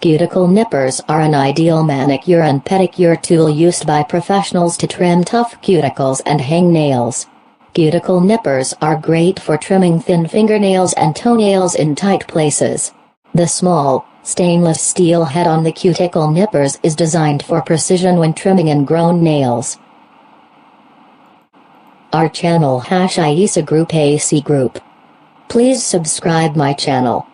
Cuticle nippers are an ideal manicure and pedicure tool used by professionals to trim tough cuticles and hangnails. Cuticle nippers are great for trimming thin fingernails and toenails in tight places. The small, stainless steel head on the cuticle nippers is designed for precision when trimming ingrown nails. Our channel #Aisa Group AC Group. Please subscribe my channel.